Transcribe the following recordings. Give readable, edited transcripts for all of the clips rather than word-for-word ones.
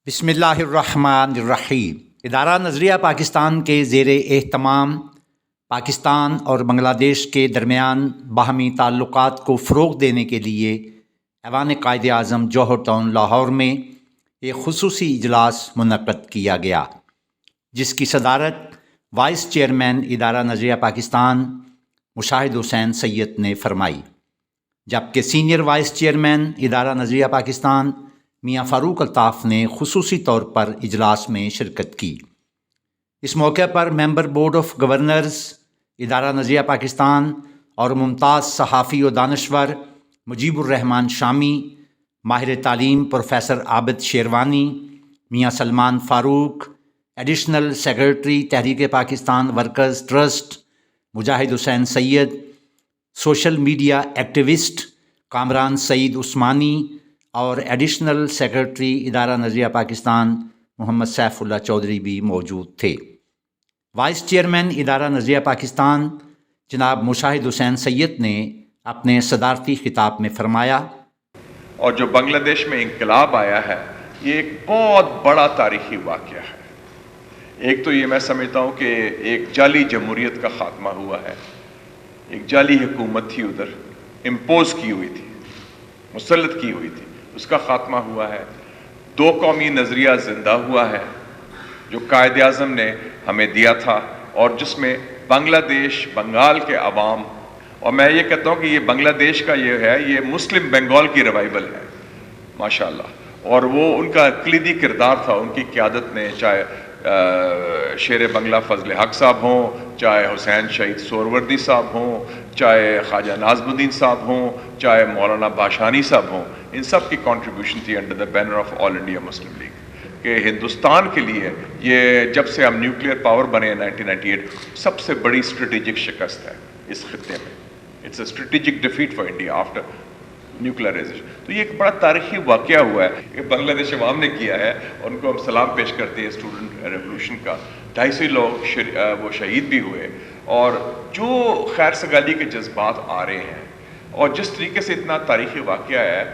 بسم اللہ الرحمن الرحیم۔ ادارہ نظریہ پاکستان کے زیر اہتمام پاکستان اور بنگلہ دیش کے درمیان باہمی تعلقات کو فروغ دینے کے لیے ایوان قائد اعظم جوہر ٹاؤن لاہور میں ایک خصوصی اجلاس منعقد کیا گیا، جس کی صدارت وائس چیئرمین ادارہ نظریہ پاکستان مشاہد حسین سید نے فرمائی، جبکہ سینئر وائس چیئرمین ادارہ نظریہ پاکستان میاں فاروق الطاف نے خصوصی طور پر اجلاس میں شرکت کی۔ اس موقع پر ممبر بورڈ آف گورنرز ادارہ نظریہ پاکستان اور ممتاز صحافی و دانشور مجیب الرحمان شامی، ماہر تعلیم پروفیسر عابد شیروانی، میاں سلمان فاروق، ایڈیشنل سیکرٹری تحریک پاکستان ورکرز ٹرسٹ مجاہد حسین سید، سوشل میڈیا ایکٹیوسٹ کامران سعید عثمانی اور ایڈیشنل سیکرٹری ادارہ نظریہ پاکستان محمد سیف اللہ چودھری بھی موجود تھے۔ وائس چیئرمین ادارہ نظریہ پاکستان جناب مشاہد حسین سید نے اپنے صدارتی خطاب میں فرمایا، اور جو بنگلہ دیش میں انقلاب آیا ہے یہ ایک بہت بڑا تاریخی واقعہ ہے۔ ایک تو یہ میں سمجھتا ہوں کہ ایک جعلی جمہوریت کا خاتمہ ہوا ہے، ایک جعلی حکومت تھی ادھر امپوز کی ہوئی تھی، مسلط کی ہوئی تھی، اس کا خاتمہ ہوا ہے۔ دو قومی نظریہ زندہ ہوا ہے جو قائد اعظم نے ہمیں دیا تھا، اور جس میں بنگلہ دیش، بنگال کے عوام، اور میں یہ کہتا ہوں کہ یہ بنگلہ دیش کا یہ ہے، یہ مسلم بنگال کی ریوائول ہے ماشاءاللہ، اور وہ ان کا کلیدی کردار تھا ان کی قیادت نے، چاہے شیر بنگلہ فضل حق صاحب ہوں، چاہے حسین شہید سہروردی صاحب ہوں، چاہے خواجہ ناظم الدین صاحب ہوں، چاہے مولانا باشانی صاحب ہوں، ان سب کی کنٹریبیوشن تھی under the banner of all India Muslim league کہ ہندوستان کے لیے یہ جب سے ہم نیوکلیئر پاور بنے 1998 سب سے بڑی اسٹریٹجک شکست ہے اس خطے میں۔ It's a strategic defeat for India after nuclearisation. تو یہ ایک بڑا تاریخی واقعہ ہوا ہے کہ بنگلہ دیش عوام نے کیا ہے، اور ان کو ہم سلام پیش کرتے ہیں اسٹوڈنٹ ریولوشن کا۔ 250 لوگ وہ شہید بھی ہوئے، اور جو خیر سگالی کے جذبات آ رہے ہیں، اور جس طریقے سے اتنا تاریخی واقعہ ہے،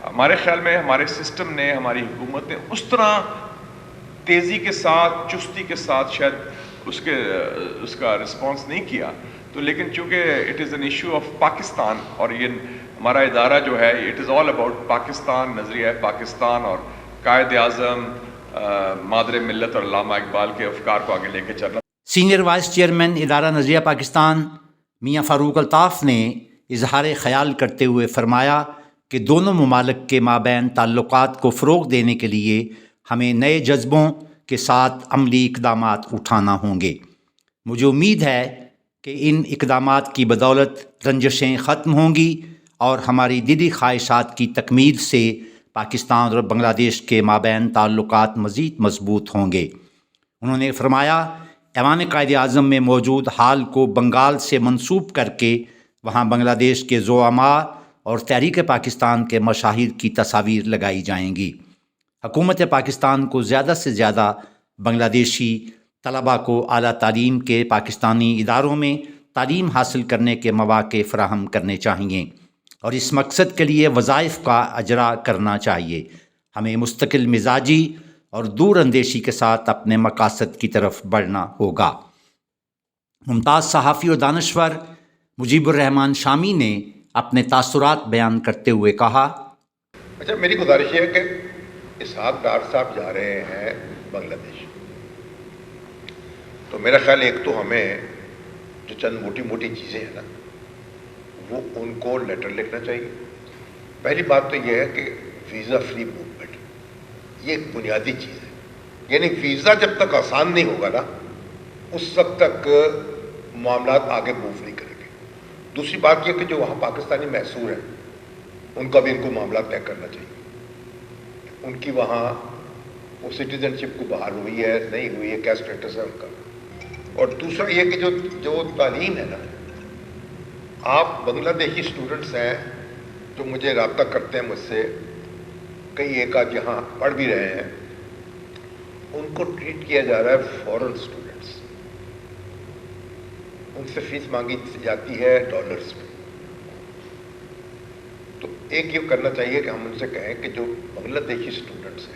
ہمارے خیال میں ہمارے سسٹم نے، ہماری حکومت نے اس طرح تیزی کے ساتھ، چستی کے ساتھ شاید اس کا رسپانس نہیں کیا، تو لیکن چونکہ it is an issue of Pakistan, اور یہ ہمارا ادارہ جو ہے it is all about Pakistan, نظریہ پاکستان اور قائد اعظم، مادر ملت اور علامہ اقبال کے افکار کو آگے لے کے چلنا۔ سینئر وائس چیئرمین ادارہ نظریہ پاکستان میاں فاروق الطاف نے اظہار خیال کرتے ہوئے فرمایا کہ دونوں ممالک کے مابین تعلقات کو فروغ دینے کے لیے ہمیں نئے جذبوں کے ساتھ عملی اقدامات اٹھانا ہوں گے۔ مجھے امید ہے کہ ان اقدامات کی بدولت رنجشیں ختم ہوں گی اور ہماری دلی خواہشات کی تکمیل سے پاکستان اور بنگلہ دیش کے مابین تعلقات مزید مضبوط ہوں گے۔ انہوں نے فرمایا، ایوان قائد اعظم میں موجود حال کو بنگال سے منسوب کر کے وہاں بنگلہ دیش کے زعماء اور تحریک پاکستان کے مشاہیر کی تصاویر لگائی جائیں گی۔ حکومت پاکستان کو زیادہ سے زیادہ بنگلہ دیشی طلباء کو اعلیٰ تعلیم کے پاکستانی اداروں میں تعلیم حاصل کرنے کے مواقع فراہم کرنے چاہئیں، اور اس مقصد کے لیے وظائف کا اجرا کرنا چاہیے۔ ہمیں مستقل مزاجی اور دور اندیشی کے ساتھ اپنے مقاصد کی طرف بڑھنا ہوگا۔ ممتاز صحافی و دانشور مجیب الرحمان شامی نے اپنے تاثرات بیان کرتے ہوئے کہا، اچھا، میری گزارش یہ ہے کہ اسحاق ڈار صاحب جا رہے ہیں بنگلہ دیش، تو میرا خیال ایک تو ہمیں جو چند موٹی موٹی چیزیں ہیں نا، وہ ان کو لیٹر لکھنا چاہیے۔ پہلی بات تو یہ ہے کہ ویزا فری موومنٹ، یہ ایک بنیادی چیز ہے، یعنی ویزا جب تک آسان نہیں ہوگا نا، اس وقت تک معاملات آگے موو نہیں کریں گے۔ دوسری بات یہ کہ جو وہاں پاکستانی محصور ہیں ان کا بھی ان کو معاملات طے کرنا چاہیے، ان کی وہاں وہ سٹیزن شپ کو بحال ہوئی ہے نہیں ہوئی ہے، کیا اسٹیٹس ہے ان کا۔ اور دوسرا یہ کہ جو تعلیم ہے نا، آپ بنگلہ دیشی اسٹوڈنٹس ہیں جو مجھے رابطہ کرتے ہیں مجھ سے، کئی ایک آدھ یہاں پڑھ بھی رہے ہیں، ان کو ٹریٹ کیا جا رہا ہے فورن اسٹوڈنٹس، ان سے فیس مانگی جاتی ہے ڈالرز میں۔ تو ایک یہ کرنا چاہیے کہ ہم ان سے کہیں کہ جو بنگلہ دیشی اسٹوڈنٹس ہیں